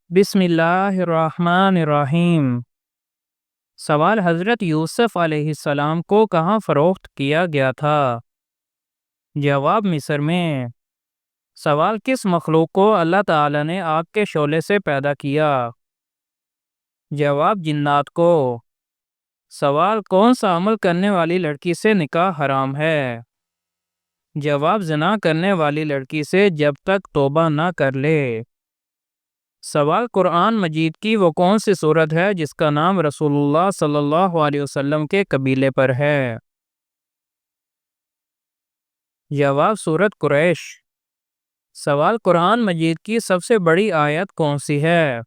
بسم اللہ الرحمن الرحیم۔ سوال: حضرت یوسف علیہ السلام کو کہاں فروخت کیا گیا تھا؟ جواب: مصر میں۔ سوال: کس مخلوق کو اللہ تعالیٰ نے آگ کے شعلے سے پیدا کیا؟ جواب: جنات کو۔ سوال: کون سا عمل کرنے والی لڑکی سے نکاح حرام ہے؟ جواب: زنا کرنے والی لڑکی سے جب تک توبہ نہ کر لے۔ سوال: قرآن مجید کی وہ کون سی سورت ہے جس کا نام رسول اللہ صلی اللہ علیہ وسلم کے قبیلے پر ہے؟ جواب: سورت قریش۔ سوال: قرآن مجید کی سب سے بڑی آیت کون سی ہے؟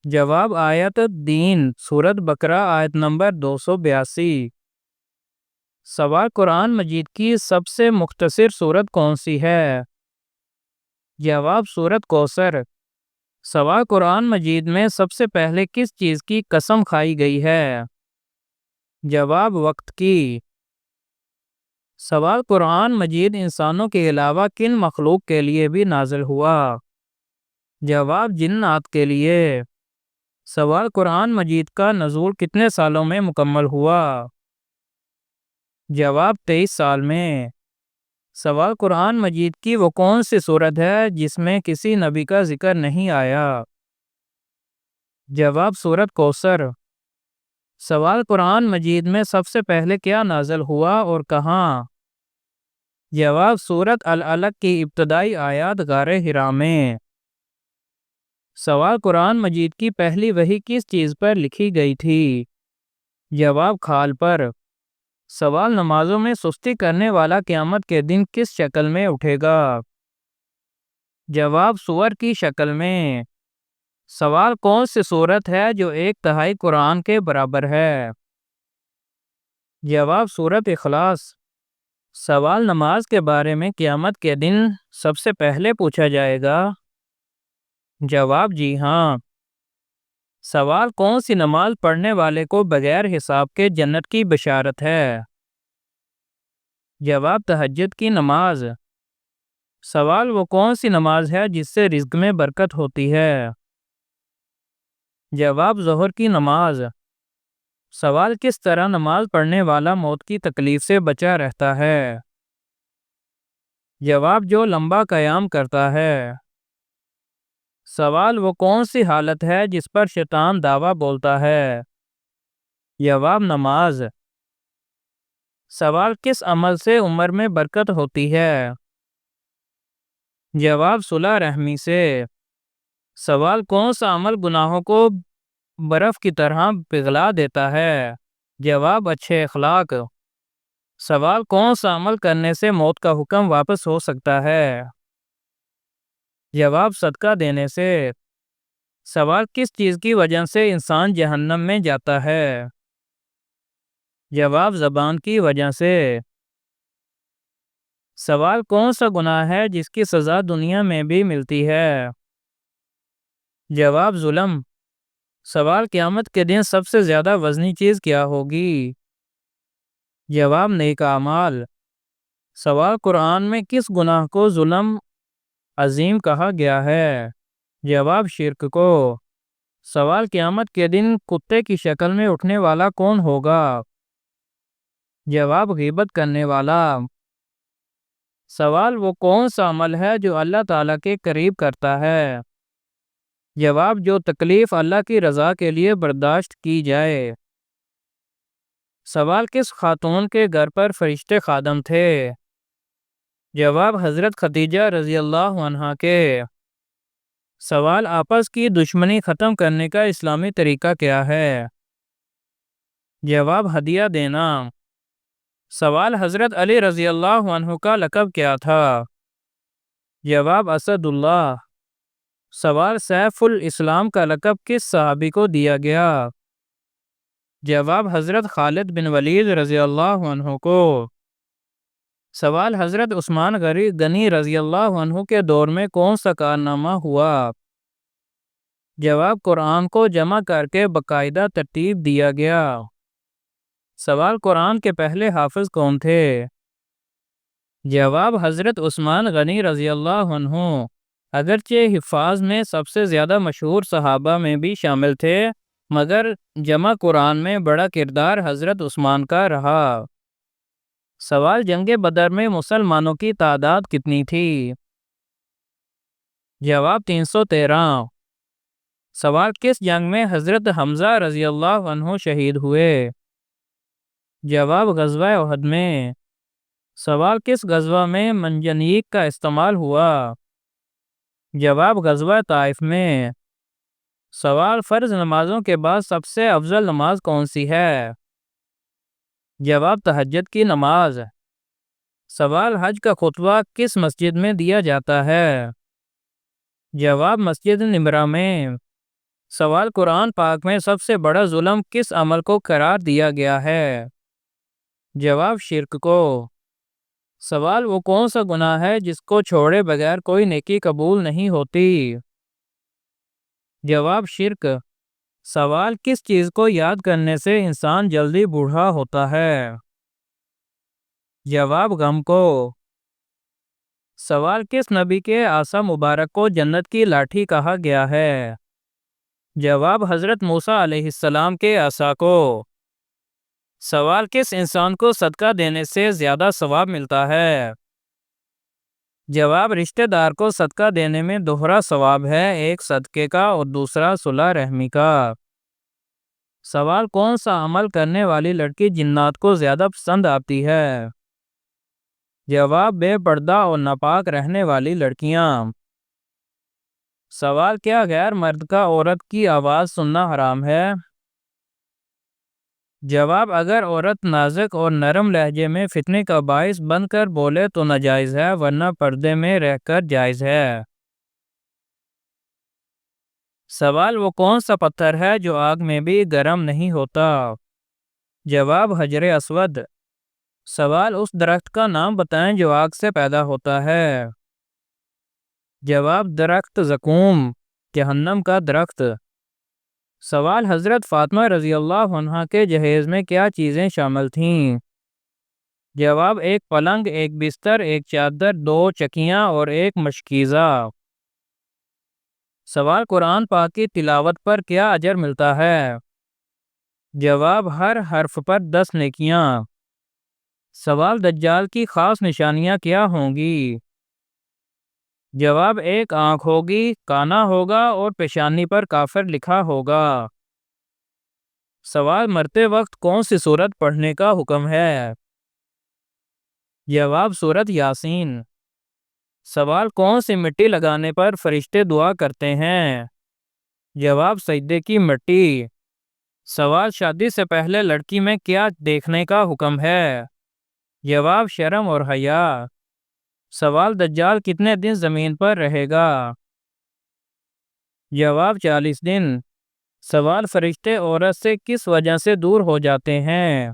جواب: آیت الدین، سورت بقرہ، آیت نمبر 282۔ سوال: قرآن مجید کی سب سے مختصر سورت کون سی ہے؟ جواب: سورت کوثر۔ سوال: قرآن مجید میں سب سے پہلے کس چیز کی قسم کھائی گئی ہے؟ جواب: وقت کی۔ سوال: قرآن مجید انسانوں کے علاوہ کن مخلوق کے لیے بھی نازل ہوا؟ جواب: جنات کے لیے۔ سوال: قرآن مجید کا نزول کتنے سالوں میں مکمل ہوا؟ جواب: 23 سال میں۔ سوال: قرآن مجید کی وہ کون سی سورت ہے جس میں کسی نبی کا ذکر نہیں آیا؟ جواب: سورت کوثر۔ سوال: قرآن مجید میں سب سے پہلے کیا نازل ہوا اور کہاں؟ جواب: سورت العلق کی ابتدائی آیات غار حرا میں۔ سوال: قرآن مجید کی پہلی وحی کس چیز پر لکھی گئی تھی؟ جواب: کھال پر۔ سوال: نمازوں میں سستی کرنے والا قیامت کے دن کس شکل میں اٹھے گا؟ جواب: سور کی شکل میں۔ سوال: کون سی سورت ہے جو 1/3 قرآن کے برابر ہے؟ جواب: سورت اخلاص۔ سوال: نماز کے بارے میں قیامت کے دن سب سے پہلے پوچھا جائے گا؟ جواب: جی ہاں۔ سوال: کون سی نماز پڑھنے والے کو بغیر حساب کے جنت کی بشارت ہے؟ جواب: تہجد کی نماز۔ سوال: وہ کون سی نماز ہے جس سے رزق میں برکت ہوتی ہے؟ جواب: ظہر کی نماز۔ سوال: کس طرح نماز پڑھنے والا موت کی تکلیف سے بچا رہتا ہے؟ جواب: جو لمبا قیام کرتا ہے۔ سوال: وہ کون سی حالت ہے جس پر شیطان دعویٰ بولتا ہے؟ جواب: نماز۔ سوال: کس عمل سے عمر میں برکت ہوتی ہے؟ جواب: صلہ رحمی سے۔ سوال: کون سا عمل گناہوں کو برف کی طرح پگھلا دیتا ہے؟ جواب: اچھے اخلاق۔ سوال: کون سا عمل کرنے سے موت کا حکم واپس ہو سکتا ہے؟ جواب: صدقہ دینے سے۔ سوال: کس چیز کی وجہ سے انسان جہنم میں جاتا ہے؟ جواب: زبان کی وجہ سے۔ سوال: کون سا گناہ ہے جس کی سزا دنیا میں بھی ملتی ہے؟ جواب: ظلم۔ سوال: قیامت کے دن سب سے زیادہ وزنی چیز کیا ہوگی؟ جواب: نیک اعمال۔ سوال: قرآن میں کس گناہ کو ظلم عظیم کہا گیا ہے؟ جواب: شرک کو۔ سوال: قیامت کے دن کتے کی شکل میں اٹھنے والا کون ہوگا؟ جواب: غیبت کرنے والا۔ سوال: وہ کون سا عمل ہے جو اللہ تعالیٰ کے قریب کرتا ہے؟ جواب: جو تکلیف اللہ کی رضا کے لیے برداشت کی جائے۔ سوال: کس خاتون کے گھر پر فرشتے خادم تھے؟ جواب: حضرت خدیجہ رضی اللہ عنہا کے۔ سوال: آپس کی دشمنی ختم کرنے کا اسلامی طریقہ کیا ہے؟ جواب: ہدیہ دینا۔ سوال: حضرت علی رضی اللہ عنہ کا لقب کیا تھا؟ جواب: اسد اللہ۔ سوال: سیف الاسلام کا لقب کس صحابی کو دیا گیا؟ جواب: حضرت خالد بن ولید رضی اللہ عنہ کو۔ سوال: حضرت عثمان غنی رضی اللہ عنہ کے دور میں کون سا کارنامہ ہوا؟ جواب: قرآن کو جمع کر کے باقاعدہ ترتیب دیا گیا۔ سوال: قرآن کے پہلے حافظ کون تھے؟ جواب: حضرت عثمان غنی رضی اللہ عنہ۔ اگرچہ حفاظ میں سب سے زیادہ مشہور صحابہ میں بھی شامل تھے، مگر جمع قرآن میں بڑا کردار حضرت عثمان کا رہا۔ سوال، جنگ بدر میں مسلمانوں کی تعداد کتنی تھی؟ جواب 313۔ سوال، کس جنگ میں حضرت حمزہ رضی اللہ عنہ شہید ہوئے؟ جواب، غزوہ احد میں۔ سوال، کس غزوہ میں منجنیق کا استعمال ہوا؟ جواب، غزوہ طائف میں۔ سوال، فرض نمازوں کے بعد سب سے افضل نماز کون سی ہے؟ جواب، تہجد کی نماز۔ سوال، حج کا خطبہ کس مسجد میں دیا جاتا ہے؟ جواب، مسجد نمرہ میں۔ سوال، قرآن پاک میں سب سے بڑا ظلم کس عمل کو قرار دیا گیا ہے؟ جواب، شرک کو۔ سوال، وہ کون سا گناہ ہے جس کو چھوڑے بغیر کوئی نیکی قبول نہیں ہوتی؟ جواب، شرک۔ سوال، کس چیز کو یاد کرنے سے انسان جلدی بوڑھا ہوتا ہے؟ جواب، غم کو۔ سوال، کس نبی کے عصا مبارک کو جنت کی لاٹھی کہا گیا ہے؟ جواب، حضرت موسیٰ علیہ السلام کے عصا کو۔ سوال، کس انسان کو صدقہ دینے سے زیادہ ثواب ملتا ہے؟ جواب، رشتہ دار کو صدقہ دینے میں دوہرا ثواب ہے، ایک صدقے کا اور دوسرا صلہ رحمی کا۔ سوال، کون سا عمل کرنے والی لڑکی جنات کو زیادہ پسند آتی ہے؟ جواب، بے پردہ اور ناپاک رہنے والی لڑکیاں۔ سوال، کیا غیر مرد کا عورت کی آواز سننا حرام ہے؟ جواب، اگر عورت نازک اور نرم لہجے میں فتنے کا باعث بن کر بولے تو ناجائز ہے، ورنہ پردے میں رہ کر جائز ہے۔ سوال، وہ کون سا پتھر ہے جو آگ میں بھی گرم نہیں ہوتا؟ جواب، حجر اسود۔ سوال، اس درخت کا نام بتائیں جو آگ سے پیدا ہوتا ہے۔ جواب، درخت زقوم، جہنم کا درخت۔ سوال، حضرت فاطمہ رضی اللہ عنہا کے جہیز میں کیا چیزیں شامل تھیں؟ جواب، ایک پلنگ، ایک بستر، ایک چادر، 2 چکیاں اور ایک مشکیزہ۔ سوال، قرآن پاک کی تلاوت پر کیا اجر ملتا ہے؟ جواب، ہر حرف پر 10 نیکیاں۔ سوال، دجال کی خاص نشانیاں کیا ہوں گی؟ جواب، ایک آنکھ ہوگی، کانا ہوگا اور پیشانی پر کافر لکھا ہوگا۔ سوال، مرتے وقت کون سی سورت پڑھنے کا حکم ہے؟ جواب، سورت یاسین۔ سوال، کون سی مٹی لگانے پر فرشتے دعا کرتے ہیں؟ جواب، سجدے کی مٹی۔ سوال، شادی سے پہلے لڑکی میں کیا دیکھنے کا حکم ہے؟ جواب، شرم اور حیا۔ سوال، دجال کتنے دن زمین پر رہے گا؟ جواب، 40 دن۔ سوال، فرشتے عورت سے کس وجہ سے دور ہو جاتے ہیں؟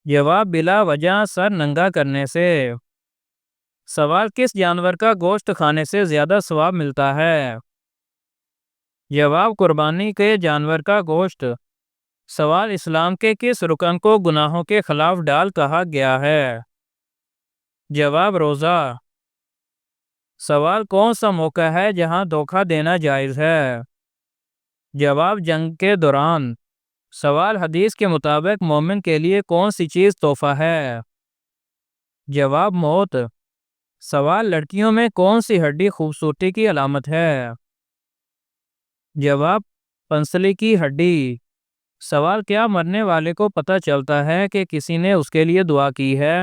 جواب، بلا وجہ سر ننگا کرنے سے۔ سوال، کس جانور کا گوشت کھانے سے زیادہ ثواب ملتا ہے؟ جواب، قربانی کے جانور کا گوشت۔ سوال، اسلام کے کس رکن کو گناہوں کے خلاف ڈال کہا گیا ہے؟ جواب، روزہ۔ سوال، کون سا موقع ہے جہاں دھوکہ دینا جائز ہے؟ جواب، جنگ کے دوران۔ سوال، حدیث کے مطابق مومن کے لیے کون سی چیز تحفہ ہے؟ جواب، موت۔ سوال، لڑکیوں میں کون سی ہڈی خوبصورتی کی علامت ہے؟ جواب، پنسلی کی ہڈی۔ سوال، کیا مرنے والے کو پتہ چلتا ہے کہ کسی نے اس کے لیے دعا کی ہے؟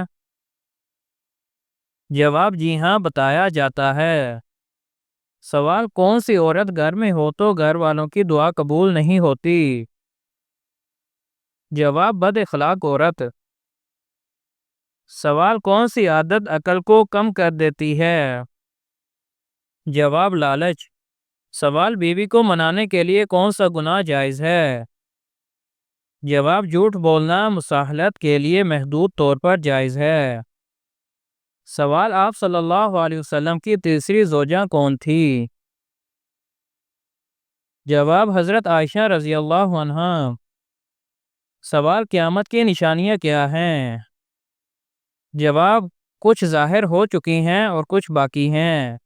جواب، جی ہاں، بتایا جاتا ہے۔ سوال، کون سی عورت گھر میں ہو تو گھر والوں کی دعا قبول نہیں ہوتی؟ جواب، بد اخلاق عورت۔ سوال، کون سی عادت عقل کو کم کر دیتی ہے؟ جواب، لالچ۔ سوال، بیوی کو منانے کے لیے کون سا گناہ جائز ہے؟ جواب، جھوٹ بولنا مصالحت کے لیے محدود طور پر جائز ہے۔ سوال، آپ صلی اللہ علیہ وسلم کی تیسری زوجہ کون تھی؟ جواب، حضرت عائشہ رضی اللہ عنہا۔ سوال، قیامت کی نشانیاں کیا ہیں؟ جواب، کچھ ظاہر ہو چکی ہیں اور کچھ باقی ہیں۔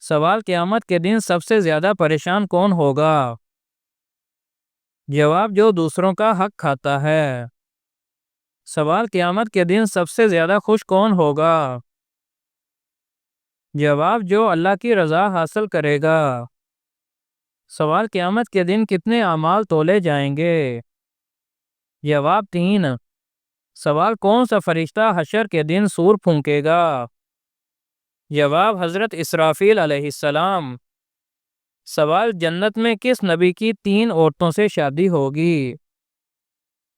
سوال: قیامت کے دن سب سے زیادہ پریشان کون ہوگا؟ جواب: جو دوسروں کا حق کھاتا ہے۔ سوال: قیامت کے دن سب سے زیادہ خوش کون ہوگا؟ جواب: جو اللہ کی رضا حاصل کرے گا۔ سوال: قیامت کے دن کتنے اعمال تولے جائیں گے؟ جواب: 3۔ سوال: کون سا فرشتہ حشر کے دن سور پھونکے گا؟ جواب: حضرت اسرافیل علیہ السلام۔ سوال: جنت میں کس نبی کی 3 عورتوں سے شادی ہوگی؟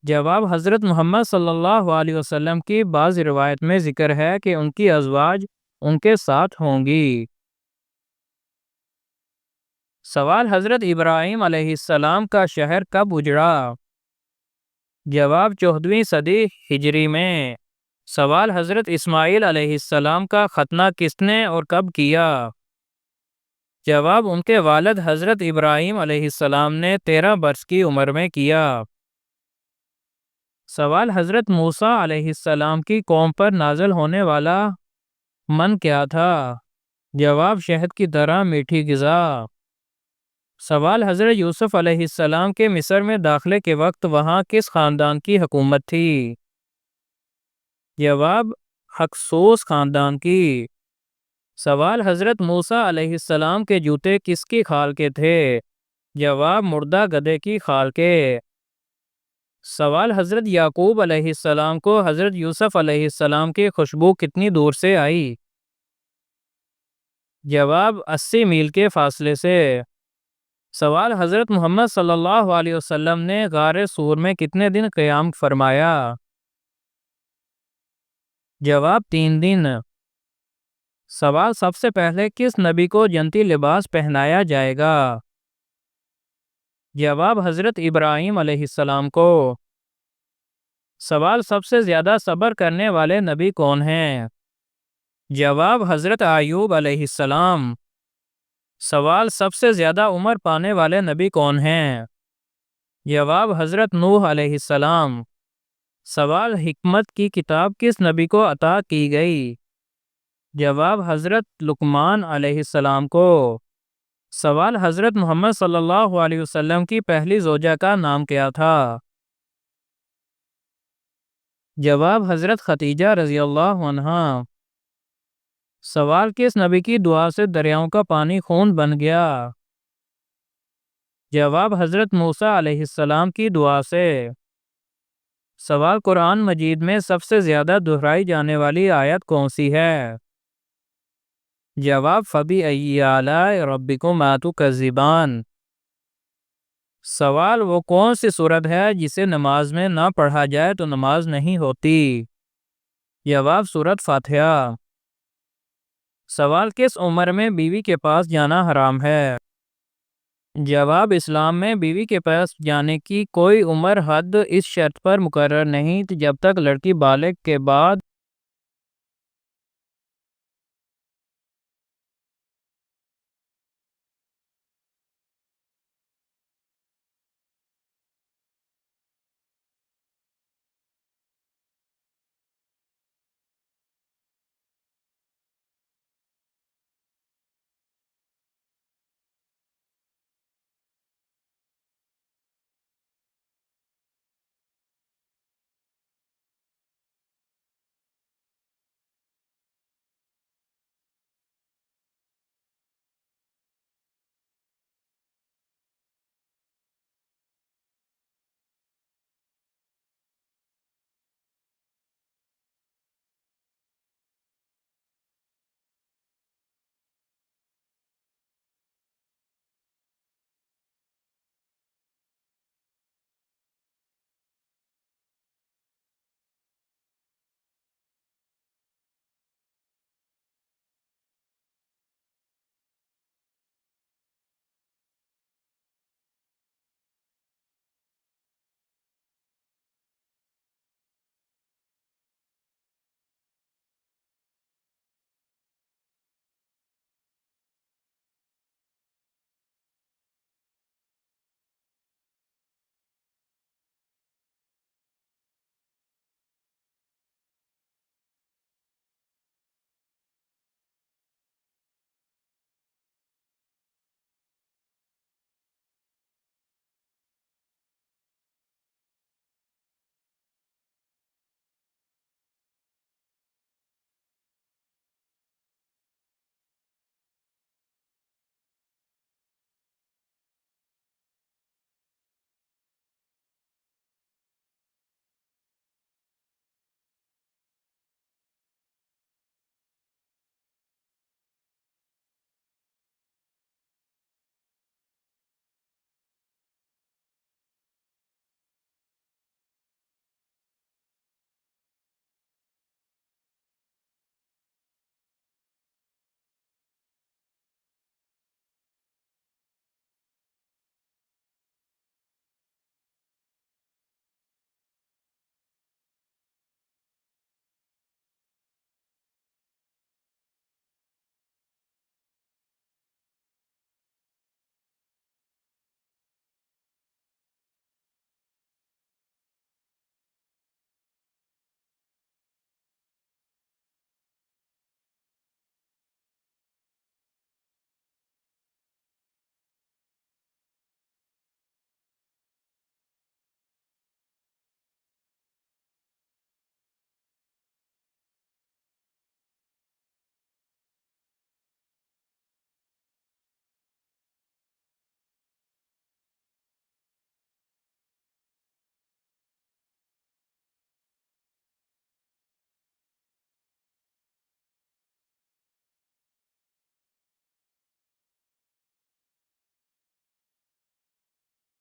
جواب: حضرت محمد صلی اللہ علیہ وسلم کی بعض روایت میں ذکر ہے کہ ان کی ازواج ان کے ساتھ ہوں گی۔ سوال: حضرت ابراہیم علیہ السلام کا شہر کب اجڑا؟ جواب: 14ویں صدی ہجری میں۔ سوال: حضرت اسماعیل علیہ السلام کا ختنہ کس نے اور کب کیا؟ جواب: ان کے والد حضرت ابراہیم علیہ السلام نے 13 برس کی عمر میں کیا۔ سوال: حضرت موسیٰ علیہ السلام کی قوم پر نازل ہونے والا من کیا تھا؟ جواب: شہد کی طرح میٹھی غذا۔ سوال: حضرت یوسف علیہ السلام کے مصر میں داخلے کے وقت وہاں کس خاندان کی حکومت تھی؟ جواب: ہکسوس خاندان کی۔ سوال: حضرت موسیٰ علیہ السلام کے جوتے کس کی کھال کے تھے؟ جواب: مردہ گدھے کی کھال کے۔ سوال: حضرت یعقوب علیہ السلام کو حضرت یوسف علیہ السلام کی خوشبو کتنی دور سے آئی؟ جواب: 80 میل کے فاصلے سے۔ سوال: حضرت محمد صلی اللہ علیہ وسلم نے غار سور میں کتنے دن قیام فرمایا؟ جواب: 3 دن۔ سوال: سب سے پہلے کس نبی کو جنتی لباس پہنایا جائے گا؟ جواب: حضرت ابراہیم علیہ السلام کو۔ سوال: سب سے زیادہ صبر کرنے والے نبی کون ہیں؟ جواب: حضرت ایوب علیہ السلام۔ سوال: سب سے زیادہ عمر پانے والے نبی کون ہیں؟ جواب: حضرت نوح علیہ السلام۔ سوال: حکمت کی کتاب کس نبی کو عطا کی گئی؟ جواب: حضرت لقمان علیہ السلام کو۔ سوال: حضرت محمد صلی اللہ علیہ وسلم کی پہلی زوجہ کا نام کیا تھا؟ جواب: حضرت خدیجہ رضی اللہ عنہا۔ سوال: کس نبی کی دعا سے دریاؤں کا پانی خون بن گیا؟ جواب: حضرت موسیٰ علیہ السلام کی دعا سے۔ سوال: قرآن مجید میں سب سے زیادہ دہرائی جانے والی آیت کون سی ہے؟ جواب: فَبِأَيِّ آلَاءِ رَبِّكُمَا تُكَذِّبَانِ۔ سوال: وہ کون سی سورت ہے جسے نماز میں نہ پڑھا جائے تو نماز نہیں ہوتی؟ جواب: سورت فاتحہ۔ سوال: کس عمر میں بیوی کے پاس جانا حرام ہے؟ جواب: اسلام میں بیوی کے پاس جانے کی کوئی عمر حد اس شرط پر مقرر نہیں جب تک لڑکی بالغ کے بعد